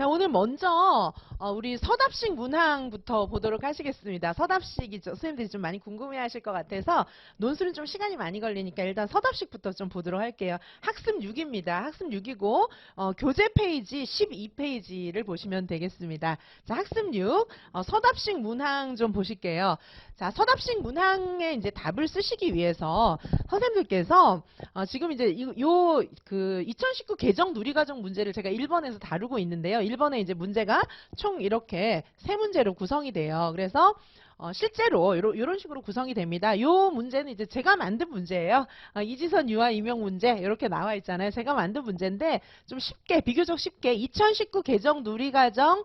자, 오늘 먼저 우리 서답식 문항부터 보도록 하시겠습니다. 서답식이 선생님들이 좀 많이 궁금해하실 것 같아서 논술은 좀 시간이 많이 걸리니까 일단 서답식부터 좀 보도록 할게요. 학습 6입니다. 학습 6이고 교재 페이지 12페이지를 보시면 되겠습니다. 자, 학습 6 서답식 문항 좀 보실게요. 자, 서답식 문항에 이제 답을 쓰시기 위해서 선생님들께서 지금 이제 그 2019 개정 누리과정 문제를 제가 1번에서 다루고 있는데요. 1번에 이제 문제가 총 이렇게 세 문제로 구성이 돼요. 그래서 실제로 이런 식으로 구성이 됩니다. 이 문제는 이제 제가 만든 문제예요. 이지선, 유아, 임용 문제 이렇게 나와 있잖아요. 제가 만든 문제인데 좀 쉽게, 비교적 쉽게 2019 개정 누리과정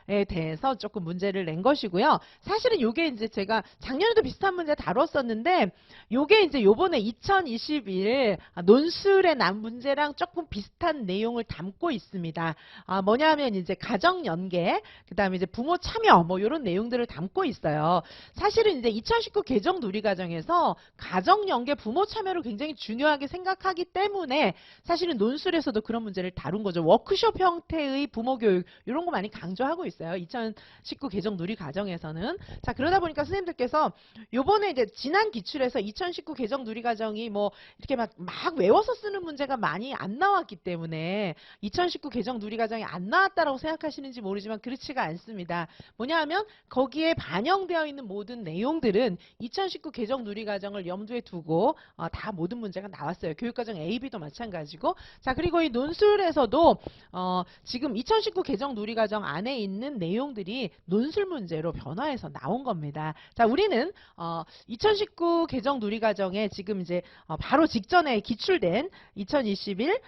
에 대해서 조금 문제를 낸 것이고요. 사실은 요게 이제 제가 작년에도 비슷한 문제 다뤘었는데 요게 이제 요번에 2021 논술에 난 문제랑 조금 비슷한 내용을 담고 있습니다. 뭐냐면 이제 가정 연계, 그다음에 이제 부모 참여 뭐 이런 내용들을 담고 있어요. 사실은 이제 2019 개정 누리과정에서 가정 연계, 부모 참여를 굉장히 중요하게 생각하기 때문에 사실은 논술에서도 그런 문제를 다룬 거죠. 워크숍 형태의 부모 교육 이런 거 많이 강조하고 있어요. 2019 개정 누리과정에서는. 자, 그러다 보니까 선생님들께서 요번에 이제 지난 기출에서 2019 개정 누리과정이 뭐 이렇게 막 외워서 쓰는 문제가 많이 안 나왔기 때문에 2019 개정 누리과정이 안 나왔다라고 생각하시는지 모르지만 그렇지가 않습니다. 뭐냐 하면 거기에 반영되어 있는 모든 내용들은 2019 개정 누리과정을 염두에 두고 다 모든 문제가 나왔어요. 교육과정 A, B도 마찬가지고. 자, 그리고 이 논술에서도 지금 2019 개정 누리과정 안에 있는 내용들이 논술 문제로 변화해서 나온 겁니다. 자, 우리는 2019 개정 누리과정에 지금 이제 바로 직전에 기출된 2021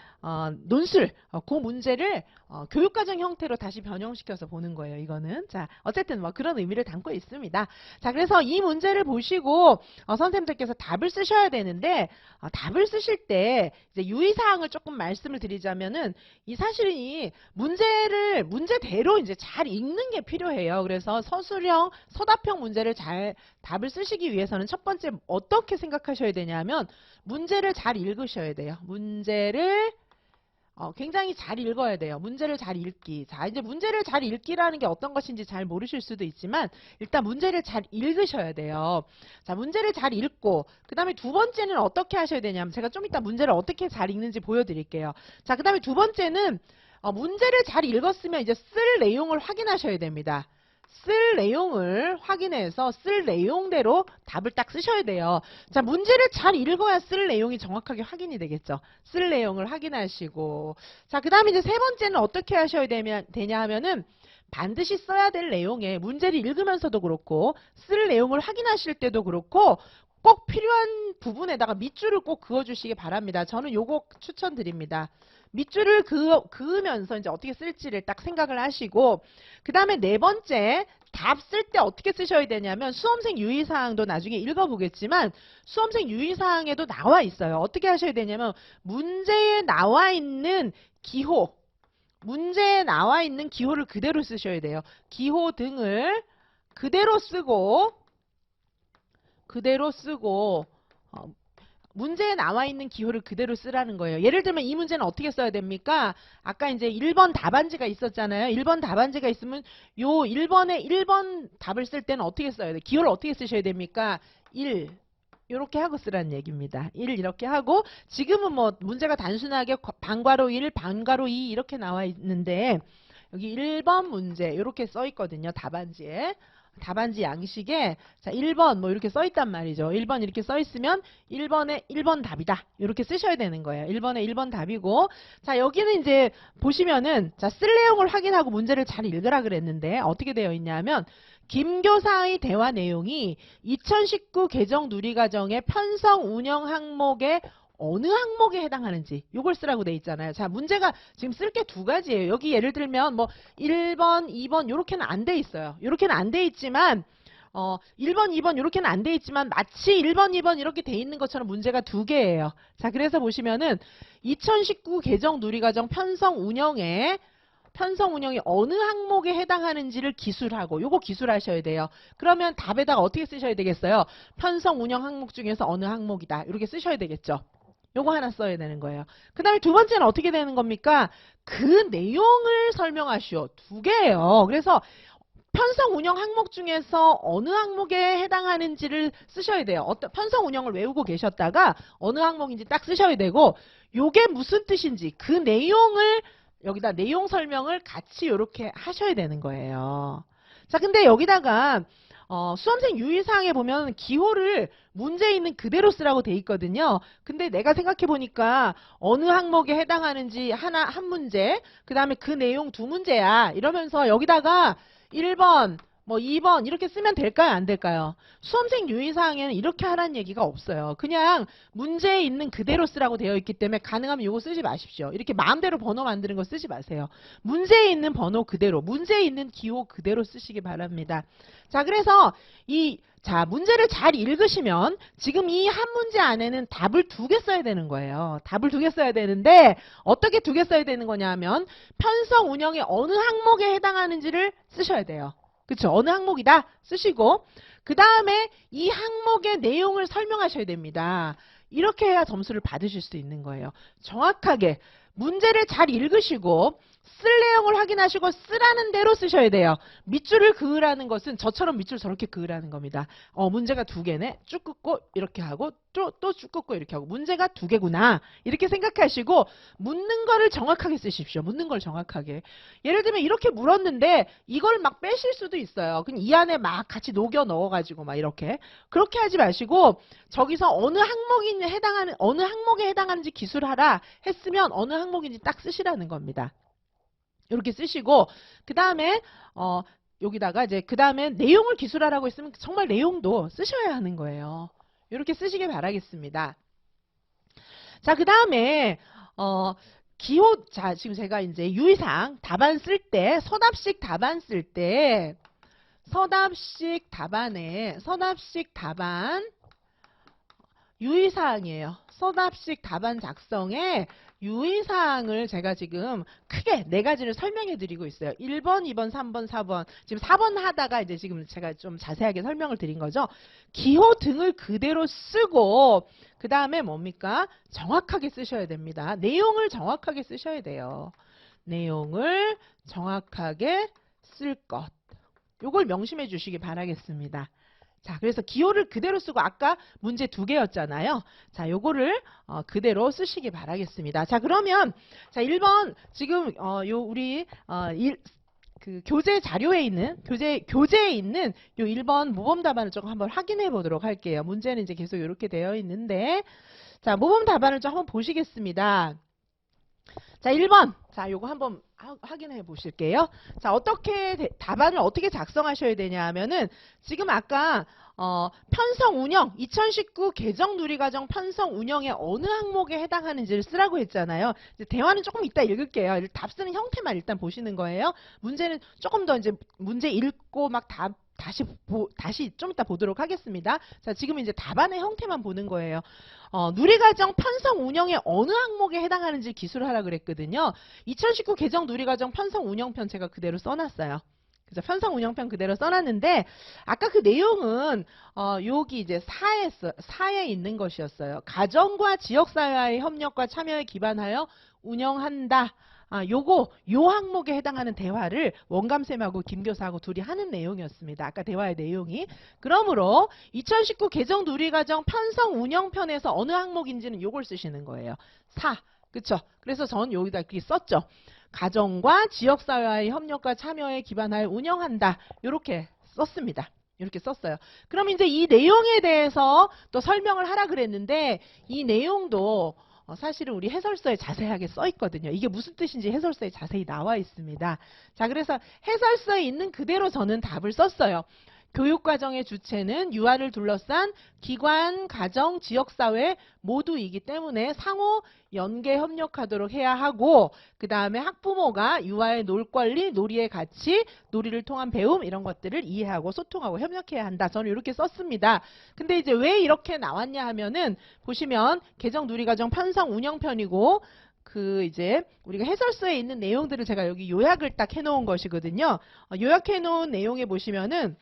논술 그 문제를 교육과정 형태로 다시 변형시켜서 보는 거예요. 이거는. 자, 어쨌든 뭐 그런 의미를 담고 있습니다. 자, 그래서 이 문제를 보시고 선생님들께서 답을 쓰셔야 되는데 답을 쓰실 때 이제 유의사항을 조금 말씀을 드리자면은 사실은 이 문제대로 이제 잘 읽는 게 필요해요. 그래서 서술형, 서답형 문제를 잘 답을 쓰시기 위해서는 첫 번째 어떻게 생각하셔야 되냐면 문제를 잘 읽으셔야 돼요. 문제를 굉장히 잘 읽어야 돼요. 문제를 잘 읽기. 자, 이제 문제를 잘 읽기라는 게 어떤 것인지 잘 모르실 수도 있지만 일단 문제를 잘 읽으셔야 돼요. 자, 문제를 잘 읽고 그 다음에 두 번째는 어떻게 하셔야 되냐면 제가 좀 이따 문제를 어떻게 잘 읽는지 보여드릴게요. 자, 그 다음에 두 번째는 문제를 잘 읽었으면 이제 쓸 내용을 확인하셔야 됩니다. 쓸 내용을 확인해서 쓸 내용대로 답을 딱 쓰셔야 돼요. 자, 문제를 잘 읽어야 쓸 내용이 정확하게 확인이 되겠죠. 쓸 내용을 확인하시고. 자, 그 다음에 이제 세 번째는 어떻게 하셔야 되냐 하면은 반드시 써야 될 내용에 문제를 읽으면서도 그렇고 쓸 내용을 확인하실 때도 그렇고 꼭 필요한 부분에다가 밑줄을 꼭 그어주시기 바랍니다. 저는 요거 추천드립니다. 밑줄을 그으면서 이제 어떻게 쓸지를 딱 생각을 하시고 그 다음에 네 번째 답 쓸 때 어떻게 쓰셔야 되냐면 수험생 유의사항도 나중에 읽어보겠지만 수험생 유의사항에도 나와 있어요. 어떻게 하셔야 되냐면 문제에 나와 있는 기호 문제에 나와 있는 기호를 그대로 쓰셔야 돼요. 기호 등을 그대로 쓰고 문제에 나와 있는 기호를 그대로 쓰라는 거예요. 예를 들면 이 문제는 어떻게 써야 됩니까? 아까 이제 1번 답안지가 있었잖아요. 1번 답안지가 있으면 요 1번에 1번 답을 쓸 때는 어떻게 써야 돼요? 기호를 어떻게 쓰셔야 됩니까? 1 이렇게 하고 쓰라는 얘기입니다. 1 이렇게 하고 지금은 뭐 문제가 단순하게 반괄호 1, 반괄호 2 이렇게 나와 있는데 여기 1번 문제 이렇게 써 있거든요. 답안지에. 답안지 양식에 자 1번 뭐 이렇게 써 있단 말이죠. 1번 이렇게 써 있으면 1번에 1번 답이다. 이렇게 쓰셔야 되는 거예요. 1번에 1번 답이고 자 여기는 이제 보시면은 자 쓸 내용을 확인하고 문제를 잘 읽으라 그랬는데 어떻게 되어 있냐면 김교사의 대화 내용이 2019 개정 누리과정의 편성 운영 항목의 어느 항목에 해당하는지 이걸 쓰라고 돼 있잖아요. 자, 문제가 지금 쓸 게 두 가지예요. 여기 예를 들면 뭐 1번, 2번 이렇게는 안 돼 있어요. 이렇게는 안 돼 있지만 1번, 2번 이렇게는 안 돼 있지만 마치 1번, 2번 이렇게 돼 있는 것처럼 문제가 두 개예요. 자, 그래서 보시면은 2019 개정 누리과정 편성 운영이 어느 항목에 해당하는지를 기술하고 요거 기술하셔야 돼요. 그러면 답에다가 어떻게 쓰셔야 되겠어요? 편성 운영 항목 중에서 어느 항목이다. 이렇게 쓰셔야 되겠죠. 요거 하나 써야 되는 거예요. 그 다음에 두 번째는 어떻게 되는 겁니까? 그 내용을 설명하시오. 두 개예요. 그래서 편성 운영 항목 중에서 어느 항목에 해당하는지를 쓰셔야 돼요. 어떤 편성 운영을 외우고 계셨다가 어느 항목인지 딱 쓰셔야 되고, 요게 무슨 뜻인지 그 내용을 여기다 내용 설명을 같이 이렇게 하셔야 되는 거예요. 자, 근데 여기다가 수험생 유의사항에 보면 기호를 문제에 있는 그대로 쓰라고 돼 있거든요. 근데 내가 생각해 보니까 어느 항목에 해당하는지 한 문제, 그 다음에 그 내용 두 문제야. 이러면서 여기다가 1번, 뭐 2번 이렇게 쓰면 될까요? 안 될까요? 수험생 유의사항에는 이렇게 하라는 얘기가 없어요. 그냥 문제에 있는 그대로 쓰라고 되어 있기 때문에 가능하면 이거 쓰지 마십시오. 이렇게 마음대로 번호 만드는 거 쓰지 마세요. 문제에 있는 번호 그대로, 문제에 있는 기호 그대로 쓰시기 바랍니다. 자, 그래서 문제를 잘 읽으시면 지금 이 한 문제 안에는 답을 두 개 써야 되는 거예요. 답을 두 개 써야 되는데 어떻게 두 개 써야 되는 거냐 하면 편성 운영의 어느 항목에 해당하는지를 쓰셔야 돼요. 그쵸? 어느 항목이다 쓰시고 그 다음에 이 항목의 내용을 설명하셔야 됩니다. 이렇게 해야 점수를 받으실 수 있는 거예요. 정확하게 문제를 잘 읽으시고 쓸 내용을 확인하시고 쓰라는 대로 쓰셔야 돼요. 밑줄을 그으라는 것은 저처럼 밑줄 저렇게 그으라는 겁니다. 문제가 두 개네. 쭉 긋고 이렇게 하고 또 쭉 긋고 이렇게 하고 문제가 두 개구나. 이렇게 생각하시고 묻는 거를 정확하게 쓰십시오. 묻는 걸 정확하게. 예를 들면 이렇게 물었는데 이걸 막 빼실 수도 있어요. 그냥 이 안에 막 같이 녹여 넣어가지고 막 이렇게. 그렇게 하지 마시고 저기서 어느 항목에 해당하는지 기술하라 했으면 어느 항목인지 딱 쓰시라는 겁니다. 이렇게 쓰시고 그 다음에 여기다가 이제 그 다음에 내용을 기술하라고 했으면 정말 내용도 쓰셔야 하는 거예요. 이렇게 쓰시길 바라겠습니다. 자, 그 다음에 지금 제가 이제 유의사항 답안 쓸 때 서답식 답안 유의사항이에요. 서답식 답안 작성에 유의사항을 제가 지금 크게 네 가지를 설명해 드리고 있어요. 1번, 2번, 3번, 4번. 지금 4번 하다가 이제 지금 제가 좀 자세하게 설명을 드린 거죠. 기호 등을 그대로 쓰고 그 다음에 뭡니까? 정확하게 쓰셔야 됩니다. 내용을 정확하게 쓰셔야 돼요. 내용을 정확하게 쓸 것. 요걸 명심해 주시기 바라겠습니다. 자, 그래서 기호를 그대로 쓰고 아까 문제 두 개였잖아요. 자, 요거를 그대로 쓰시기 바라겠습니다. 자, 그러면 자, 1번 지금 우리 그 교재 자료에 있는 교재에 있는 요 1번 모범 답안을 조금 한번 확인해 보도록 할게요. 문제는 이제 계속 이렇게 되어 있는데 자, 모범 답안을 좀 한번 보시겠습니다. 자, 1번. 자, 요거 한번 확인해 보실게요. 자, 답안을 어떻게 작성하셔야 되냐 하면은, 지금 아까, 편성 운영, 2019 개정 누리과정 편성 운영의 어느 항목에 해당하는지를 쓰라고 했잖아요. 이제 대화는 조금 이따 읽을게요. 답 쓰는 형태만 일단 보시는 거예요. 문제는 조금 더 이제 문제 읽고 막 다시 좀 이따 보도록 하겠습니다. 자, 지금 이제 답안의 형태만 보는 거예요. 누리과정 편성 운영의 어느 항목에 해당하는지 기술하라 그랬거든요. 2019 개정 누리과정 편성 운영편 제가 그대로 써놨어요. 그래서 편성 운영편 그대로 써놨는데 아까 그 내용은 여기 이제 4에 있는 것이었어요. 가정과 지역사회와의 협력과 참여에 기반하여 운영한다. 요 항목에 해당하는 대화를 원감쌤하고 김교사하고 둘이 하는 내용이었습니다. 아까 대화의 내용이. 그러므로 2019 개정 누리과정 편성 운영편에서 어느 항목인지는 요걸 쓰시는 거예요. 4. 그쵸? 그래서 전 여기다 이렇게 썼죠. 가정과 지역사회와의 협력과 참여에 기반하여 운영한다. 요렇게 썼습니다. 이렇게 썼어요. 그럼 이제 이 내용에 대해서 또 설명을 하라 그랬는데 이 내용도 사실은 우리 해설서에 자세하게 써 있거든요. 이게 무슨 뜻인지 해설서에 자세히 나와 있습니다. 자, 그래서 해설서에 있는 그대로 저는 답을 썼어요. 교육과정의 주체는 유아를 둘러싼 기관, 가정, 지역사회 모두이기 때문에 상호 연계 협력하도록 해야 하고 그 다음에 학부모가 유아의 놀 권리, 놀이의 가치, 놀이를 통한 배움 이런 것들을 이해하고 소통하고 협력해야 한다. 저는 이렇게 썼습니다. 근데 이제 왜 이렇게 나왔냐 하면은 보시면 개정 누리과정 편성 운영편이고 이제 우리가 해설서에 있는 내용들을 제가 여기 요약을 딱 해놓은 것이거든요. 요약해놓은 내용에 보시면은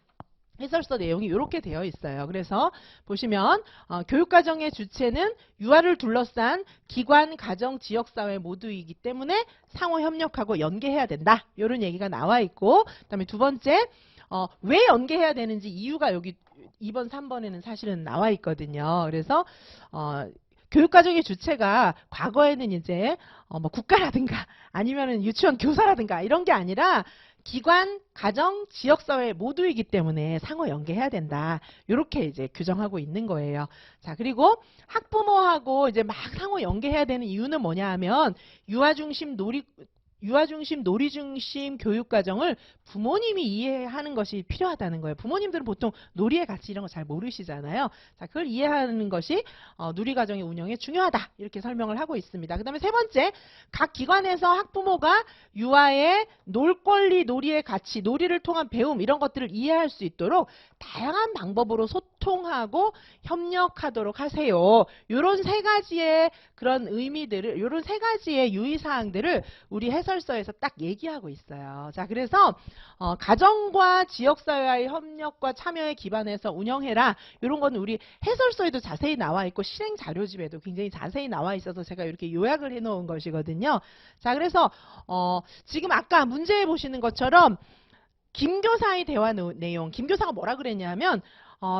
해설서 내용이 이렇게 되어 있어요. 그래서 보시면 교육과정의 주체는 유아를 둘러싼 기관, 가정, 지역사회 모두이기 때문에 상호 협력하고 연계해야 된다. 이런 얘기가 나와 있고, 그다음에 두 번째 왜 연계해야 되는지 이유가 여기 2번, 3번에는 사실은 나와 있거든요. 그래서 교육과정의 주체가 과거에는 이제 뭐 국가라든가 아니면은 유치원 교사라든가 이런 게 아니라 기관, 가정, 지역사회 모두이기 때문에 상호 연계해야 된다. 이렇게 이제 규정하고 있는 거예요. 자, 그리고 학부모하고 이제 막 상호 연계해야 되는 이유는 뭐냐 하면 유아 중심 놀이 중심 교육 과정을 부모님이 이해하는 것이 필요하다는 거예요. 부모님들은 보통 놀이의 가치 이런 거 잘 모르시잖아요. 자, 그걸 이해하는 것이 누리 과정의 운영에 중요하다. 이렇게 설명을 하고 있습니다. 그다음에 세 번째, 각 기관에서 학부모가 유아의 놀 권리, 놀이의 가치, 놀이를 통한 배움 이런 것들을 이해할 수 있도록 다양한 방법으로 소통하고 협력하도록 하세요. 이런 세 가지의 그런 의미들을, 이런 세 가지의 유의사항들을 우리 해설서에서 딱 얘기하고 있어요. 자, 그래서 가정과 지역사회와의 협력과 참여에 기반해서 운영해라. 이런 거는 우리 해설서에도 자세히 나와 있고 실행 자료집에도 굉장히 자세히 나와 있어서 제가 이렇게 요약을 해놓은 것이거든요. 자, 그래서 지금 아까 문제에 보시는 것처럼 김교사의 대화 내용, 김교사가 뭐라 그랬냐면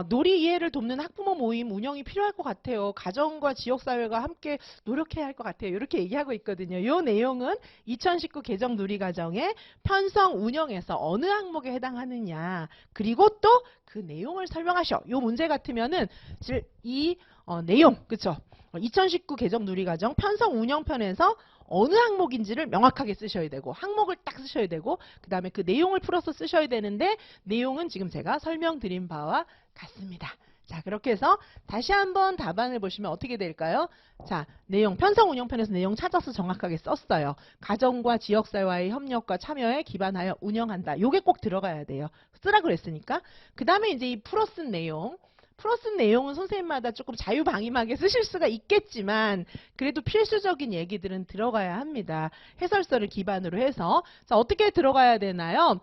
놀이 이해를 돕는 학부모 모임 운영이 필요할 것 같아요. 가정과 지역사회가 함께 노력해야 할 것 같아요. 이렇게 얘기하고 있거든요. 이 내용은 2019 개정 누리과정의 편성 운영에서 어느 항목에 해당하느냐, 그리고 또 그 내용을 설명하셔. 이 문제 같으면은 이 내용, 그쵸? 2019 개정 누리과정 편성 운영편에서 어느 항목인지를 명확하게 쓰셔야 되고, 항목을 딱 쓰셔야 되고, 그 다음에 그 내용을 풀어서 쓰셔야 되는데, 내용은 지금 제가 설명드린 바와 같습니다. 자, 그렇게 해서 다시 한번 답안을 보시면 어떻게 될까요? 자, 내용, 편성 운영편에서 내용 찾아서 정확하게 썼어요. 가정과 지역사회와의 협력과 참여에 기반하여 운영한다. 요게 꼭 들어가야 돼요. 쓰라 그랬으니까. 그 다음에 이제 이 풀어쓴 내용. 풀어쓴 내용은 선생님마다 조금 자유방임하게 쓰실 수가 있겠지만 그래도 필수적인 얘기들은 들어가야 합니다. 해설서를 기반으로 해서. 자, 어떻게 들어가야 되나요?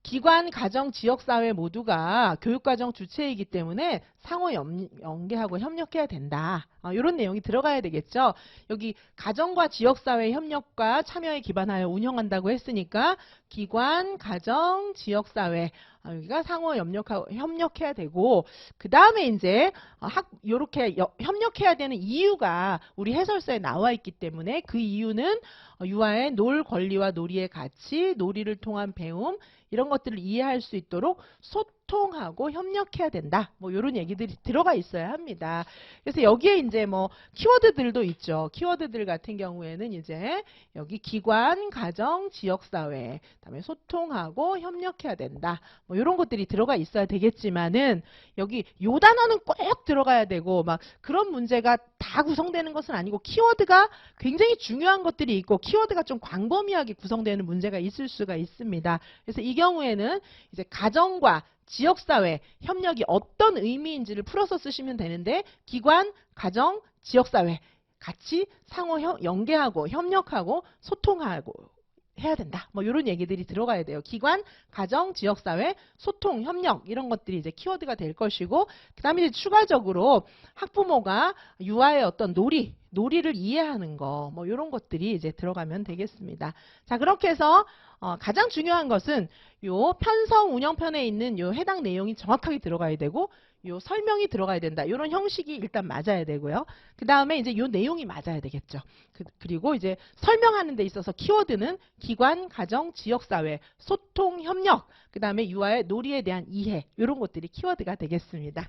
기관, 가정, 지역사회 모두가 교육과정 주체이기 때문에 상호 연계하고 협력해야 된다. 이런 내용이 들어가야 되겠죠. 여기 가정과 지역사회 협력과 참여에 기반하여 운영한다고 했으니까 기관, 가정, 지역사회 여기가 상호 협력해야 되고, 그 다음에 이제 요렇게 협력해야 되는 이유가 우리 해설서에 나와 있기 때문에 그 이유는 유아의 놀 권리와 놀이의 가치, 놀이를 통한 배움 이런 것들을 이해할 수 있도록 소통하고 협력해야 된다. 뭐 이런 얘기들이 들어가 있어야 합니다. 그래서 여기에 이제 뭐 키워드들도 있죠. 키워드들 같은 경우에는 이제 여기 기관, 가정, 지역사회, 그다음에 소통하고 협력해야 된다. 뭐 이런 것들이 들어가 있어야 되겠지만은 여기 요 단어는 꼭 들어가야 되고 막 그런 문제가 다 구성되는 것은 아니고 키워드가 굉장히 중요한 것들이 있고 키워드가 좀 광범위하게 구성되는 문제가 있을 수가 있습니다. 그래서 이 경우에는 이제 가정과 지역사회 협력이 어떤 의미인지를 풀어서 쓰시면 되는데 기관, 가정, 지역사회 같이 상호 연계하고 협력하고 소통하고 해야 된다. 뭐 이런 얘기들이 들어가야 돼요. 기관, 가정, 지역사회, 소통, 협력 이런 것들이 이제 키워드가 될 것이고 그 다음에 이제 추가적으로 학부모가 유아의 어떤 놀이를 이해하는 거 뭐 이런 것들이 이제 들어가면 되겠습니다. 자, 그렇게 해서 가장 중요한 것은 요 편성 운영편에 있는 요 해당 내용이 정확하게 들어가야 되고 요 설명이 들어가야 된다. 이런 형식이 일단 맞아야 되고요. 그 다음에 이제 요 내용이 맞아야 되겠죠. 그리고 이제 설명하는 데 있어서 키워드는 기관, 가정, 지역사회, 소통, 협력, 그 다음에 유아의 놀이에 대한 이해 이런 것들이 키워드가 되겠습니다.